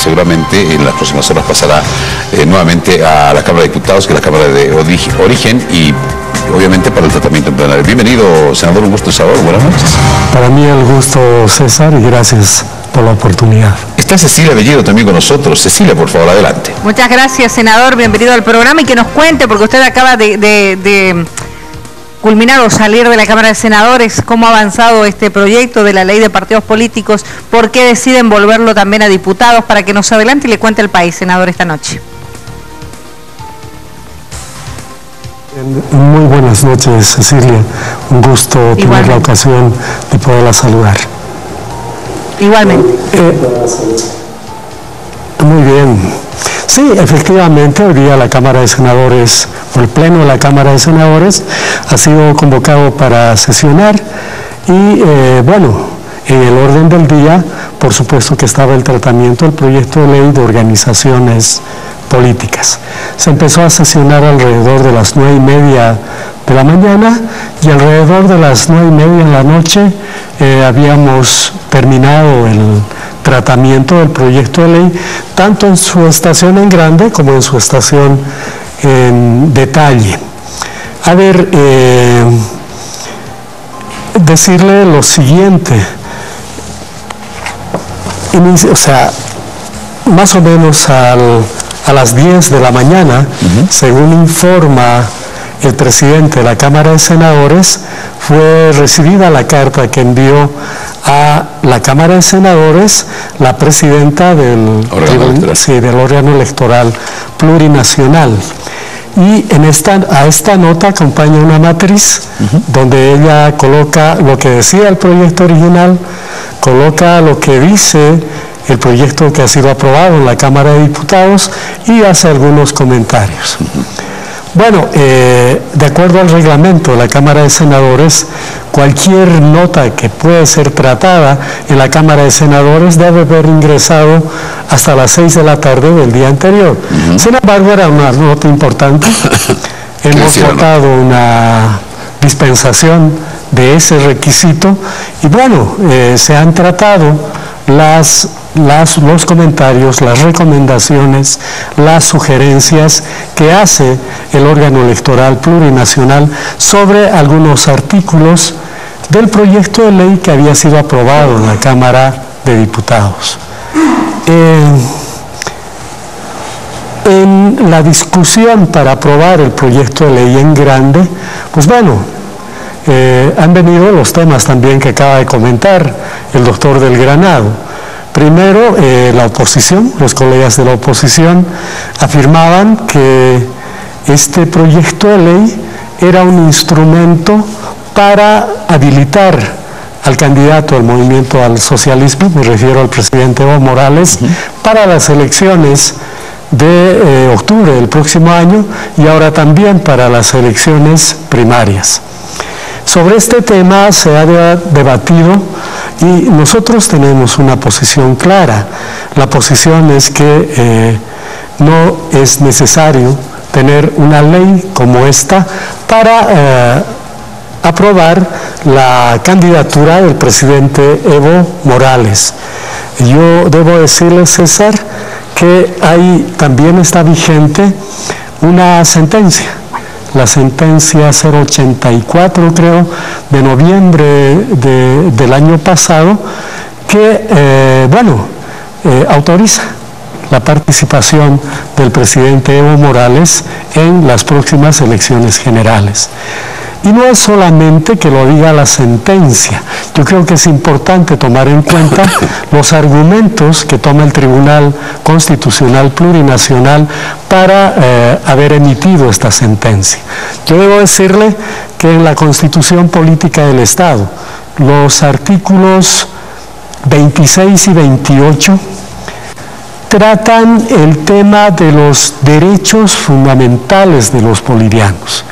seguramente en las próximas horas pasará nuevamente a la Cámara de Diputados, que es la Cámara de Origen, y obviamente para el tratamiento en plenario. Bienvenido, senador, un gusto, Salvador, buenas noches. Para mí el gusto, César, y gracias por la oportunidad. Está Cecilia Bellido también con nosotros. Cecilia, por favor, adelante. Muchas gracias, senador, bienvenido al programa y que nos cuente, porque usted acaba de culminar o salir de la Cámara de Senadores, cómo ha avanzado este proyecto de la ley de partidos políticos, por qué deciden volverlo también a diputados, para que nos adelante y le cuente al país, senador, esta noche. Muy buenas noches, Cecilia. Un gusto tener la ocasión de poderla saludar. Igualmente. Muy bien. Sí, efectivamente, hoy día la Cámara de Senadores, o el Pleno de la Cámara de Senadores, ha sido convocado para sesionar y, bueno, en el orden del día, por supuesto que estaba el tratamiento del proyecto de ley de organizaciones políticas. Se empezó a sesionar alrededor de las 9:30 de la mañana y alrededor de las 9:30 de la noche habíamos terminado el tratamiento del proyecto de ley, tanto en su estación en grande como en su estación en detalle. A ver, decirle lo siguiente, o sea, más o menos a las 10 de la mañana, según informa el presidente de la Cámara de Senadores, fue recibida la carta que envió a la Cámara de Senadores la presidenta del órgano electoral plurinacional. Y a esta nota acompaña una matriz donde ella coloca lo que decía el proyecto original, coloca lo que dice el proyecto que ha sido aprobado en la Cámara de Diputados y hace algunos comentarios. Bueno, de acuerdo al reglamento de la Cámara de Senadores, cualquier nota que pueda ser tratada en la Cámara de Senadores debe haber ingresado hasta las 6 de la tarde del día anterior. Sin embargo, era una nota importante. Hemos votado una dispensación de ese requisito y bueno, se han tratado los comentarios, las recomendaciones, las sugerencias que hace el órgano electoral plurinacional sobre algunos artículos del proyecto de ley que había sido aprobado en la Cámara de Diputados. En la discusión para aprobar el proyecto de ley en grande, pues bueno, han venido los temas también que acaba de comentar el doctor Del Granado. Primero, la oposición, los colegas de la oposición afirmaban que este proyecto de ley era un instrumento para habilitar al candidato del movimiento al socialismo, me refiero al presidente Evo Morales, para las elecciones de octubre del próximo año y ahora también para las elecciones primarias. Sobre este tema se ha debatido y nosotros tenemos una posición clara. La posición es que no es necesario tener una ley como esta para aprobar la candidatura del presidente Evo Morales. Yo debo decirle, César, que ahí también está vigente una sentencia. La sentencia 084, creo, de noviembre del año pasado, que, autoriza la participación del presidente Evo Morales en las próximas elecciones generales. Y no es solamente que lo diga la sentencia, yo creo que es importante tomar en cuenta los argumentos que toma el Tribunal Constitucional Plurinacional para haber emitido esta sentencia. Yo debo decirle que en la Constitución Política del Estado, los artículos 26 y 28 tratan el tema de los derechos fundamentales de los bolivianos.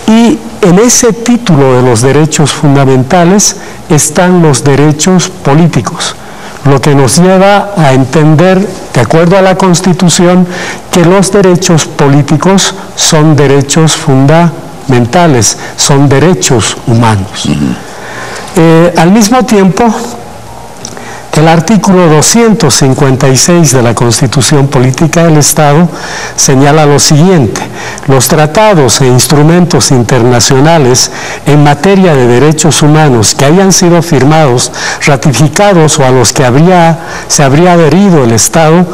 Y en ese título de los derechos fundamentales están los derechos políticos, lo que nos lleva a entender, de acuerdo a la Constitución, que los derechos políticos son derechos fundamentales, son derechos humanos. Al mismo tiempo, El artículo 256 de la Constitución Política del Estado señala lo siguiente: los tratados e instrumentos internacionales en materia de derechos humanos que hayan sido firmados, ratificados o a los que se habría adherido el Estado,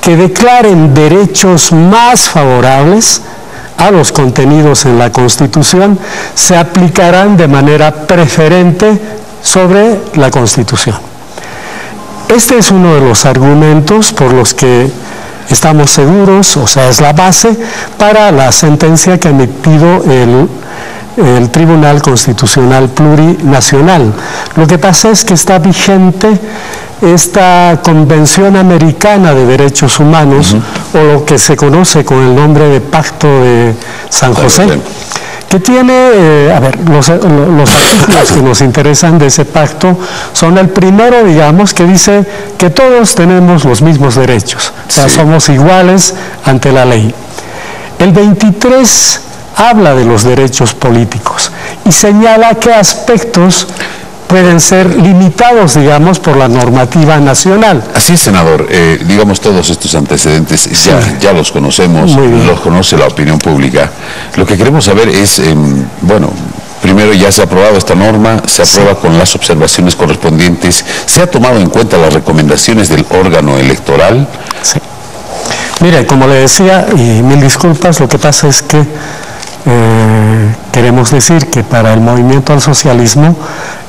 que declaren derechos más favorables a los contenidos en la Constitución, se aplicarán de manera preferente sobre la Constitución. Este es uno de los argumentos por los que estamos seguros, o sea, es la base para la sentencia que ha emitido el Tribunal Constitucional Plurinacional. Lo que pasa es que está vigente esta Convención Americana de Derechos Humanos, o lo que se conoce con el nombre de Pacto de San José, que tiene, los artículos que nos interesan de ese pacto son el primero, digamos, que dice que todos tenemos los mismos derechos, o sea, somos iguales ante la ley. El 23 habla de los derechos políticos y señala qué aspectos pueden ser limitados, digamos, por la normativa nacional. Así es, senador. Digamos, todos estos antecedentes ya los conocemos, los conoce la opinión pública. Lo que queremos saber es, bueno, primero ya se ha aprobado esta norma, se aprueba con las observaciones correspondientes, ¿se ha tomado en cuenta las recomendaciones del órgano electoral? Sí. Mire, como le decía, y mil disculpas, lo que pasa es que queremos decir que para el movimiento al socialismo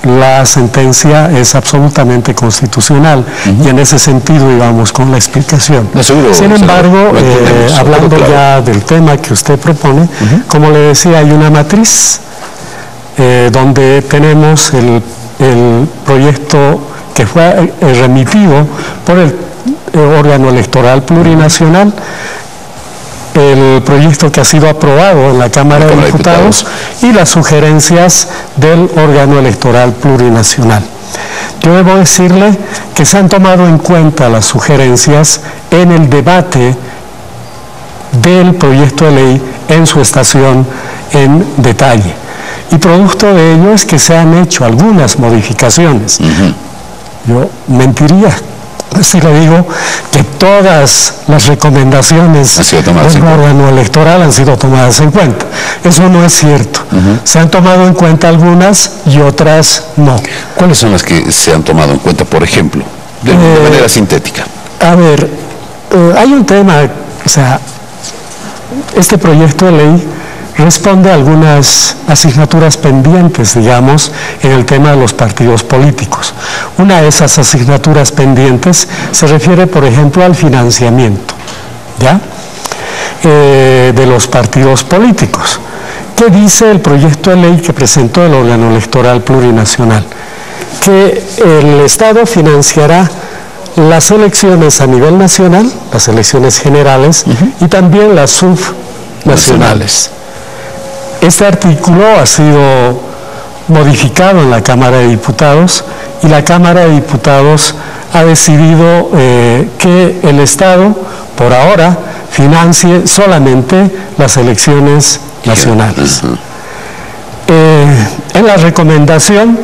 la sentencia es absolutamente constitucional, y en ese sentido íbamos con la explicación. Sin embargo, hablando ya del tema que usted propone, como le decía, hay una matriz donde tenemos el proyecto que fue remitido por el órgano electoral plurinacional, el proyecto que ha sido aprobado en la Cámara de Diputados y las sugerencias del órgano electoral plurinacional. Yo debo decirle que se han tomado en cuenta las sugerencias en el debate del proyecto de ley en su estación en detalle, y producto de ello es que se han hecho algunas modificaciones. Yo mentiría si le digo que todas las recomendaciones del órgano electoral han sido tomadas en cuenta. Eso no es cierto. Se han tomado en cuenta algunas y otras no. ¿Cuáles son las que se han tomado en cuenta, por ejemplo, de manera sintética? A ver, hay un tema, o sea, este proyecto de ley responde a algunas asignaturas pendientes, digamos, en el tema de los partidos políticos. Una de esas asignaturas pendientes se refiere, por ejemplo, al financiamiento, ¿ya?, de los partidos políticos. ¿Qué dice el proyecto de ley que presentó el órgano electoral plurinacional? Que el Estado financiará las elecciones a nivel nacional, las elecciones generales, y también las subnacionales. Este artículo ha sido modificado en la Cámara de Diputados, y la Cámara de Diputados ha decidido que el Estado, por ahora, financie solamente las elecciones nacionales. En la recomendación,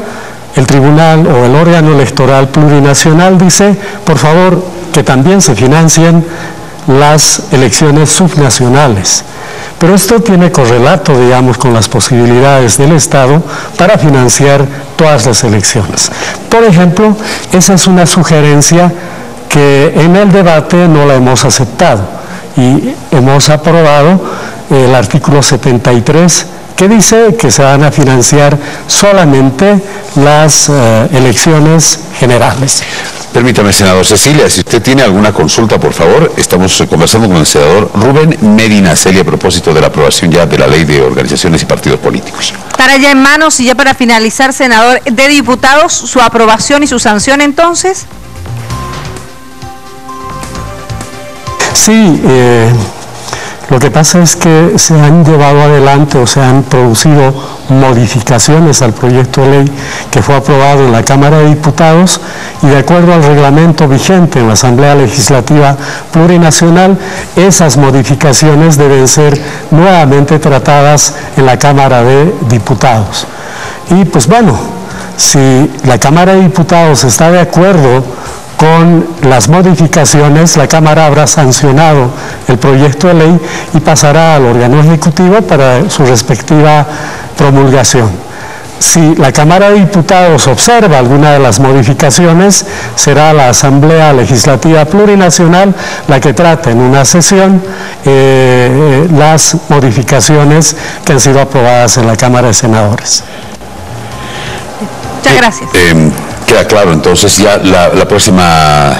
el tribunal o el órgano electoral plurinacional dice, por favor, que también se financien las elecciones subnacionales. Pero esto tiene correlato, digamos, con las posibilidades del Estado para financiar todas las elecciones. Por ejemplo, esa es una sugerencia que en el debate no la hemos aceptado, y hemos aprobado el artículo 73, que dice que se van a financiar solamente las elecciones generales. Permítame, senador Cecilia, si usted tiene alguna consulta, por favor. Estamos conversando con el senador Rubén Medinaceli a propósito de la aprobación ya de la Ley de Organizaciones y Partidos Políticos. ¿Estará ya en manos, y ya para finalizar, senador, de diputados, su aprobación y su sanción entonces? Sí, lo que pasa es que se han llevado adelante o se han producido modificaciones al proyecto de ley que fue aprobado en la Cámara de Diputados, y de acuerdo al reglamento vigente en la Asamblea Legislativa Plurinacional, esas modificaciones deben ser nuevamente tratadas en la Cámara de Diputados. Y pues bueno, si la Cámara de Diputados está de acuerdo con las modificaciones, la Cámara habrá sancionado el proyecto de ley y pasará al órgano ejecutivo para su respectiva promulgación. Si la Cámara de Diputados observa alguna de las modificaciones, será la Asamblea Legislativa Plurinacional la que trate en una sesión las modificaciones que han sido aprobadas en la Cámara de Senadores. Muchas gracias. Queda claro, entonces ya la próxima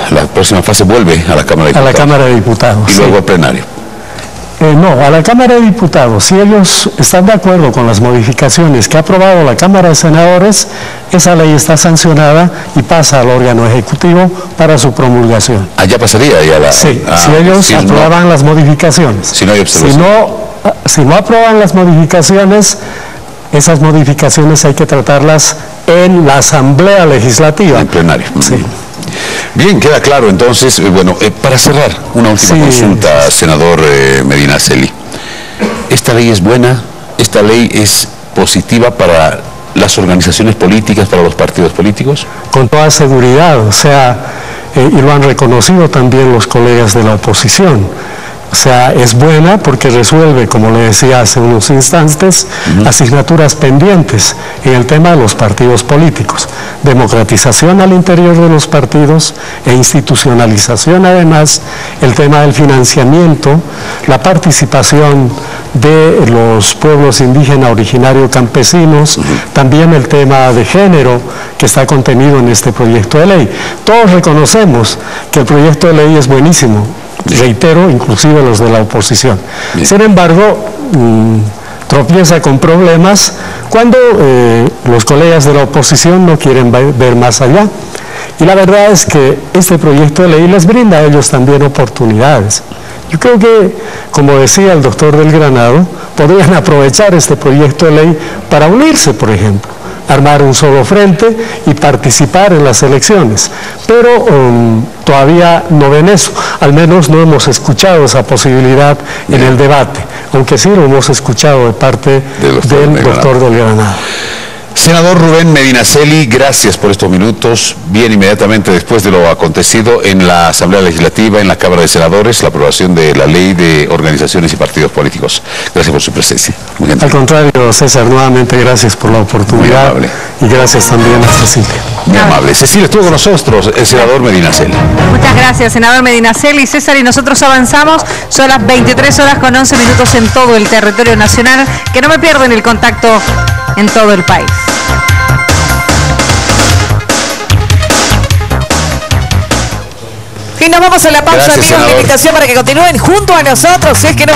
fase vuelve a la Cámara de Diputados. A la Cámara de Diputados. Y luego al plenario. No, a la Cámara de Diputados, si ellos están de acuerdo con las modificaciones que ha aprobado la Cámara de Senadores, esa ley está sancionada y pasa al órgano ejecutivo para su promulgación. ¿Allá pasaría? Ya sí, si ellos aprueban las modificaciones. Si no hay observación. Si no aprueban las modificaciones, esas modificaciones hay que tratarlas en la Asamblea Legislativa. En plenario. Sí. Bien, queda claro entonces. Bueno, para cerrar, una última consulta, senador Medinaceli. ¿Esta ley es buena? ¿Esta ley es positiva para las organizaciones políticas, para los partidos políticos? Con toda seguridad, o sea, y lo han reconocido también los colegas de la oposición. O sea, es buena porque resuelve, como le decía hace unos instantes, asignaturas pendientes en el tema de los partidos políticos. Democratización al interior de los partidos e institucionalización, además, el tema del financiamiento, la participación de los pueblos indígenas originarios campesinos, también el tema de género que está contenido en este proyecto de ley. Todos reconocemos que el proyecto de ley es buenísimo. Reitero, inclusive los de la oposición. Sin embargo, tropieza con problemas cuando los colegas de la oposición no quieren ver más allá. Y la verdad es que este proyecto de ley les brinda a ellos también oportunidades. Yo creo que, como decía el doctor del Granado, podrían aprovechar este proyecto de ley para unirse, por ejemplo, armar un solo frente y participar en las elecciones. Pero todavía no ven eso, al menos no hemos escuchado esa posibilidad en el debate, aunque sí lo hemos escuchado de parte del doctor del Granado. Senador Rubén Medinaceli, gracias por estos minutos. Bien, inmediatamente después de lo acontecido en la Asamblea Legislativa, en la Cámara de Senadores, la aprobación de la Ley de Organizaciones y Partidos Políticos. Gracias por su presencia. Al contrario, César, nuevamente gracias por la oportunidad y gracias también a Cecilia. Muy amable. Cecilia, estuvo con nosotros el senador Medinaceli. Muchas gracias, senador Medinaceli. César, y nosotros avanzamos, son las 23:11 en todo el territorio nacional. Que no me pierdan el contacto en todo el país. Y nos vamos a la pausa, amigos. La invitación para que continúen junto a nosotros, si es que no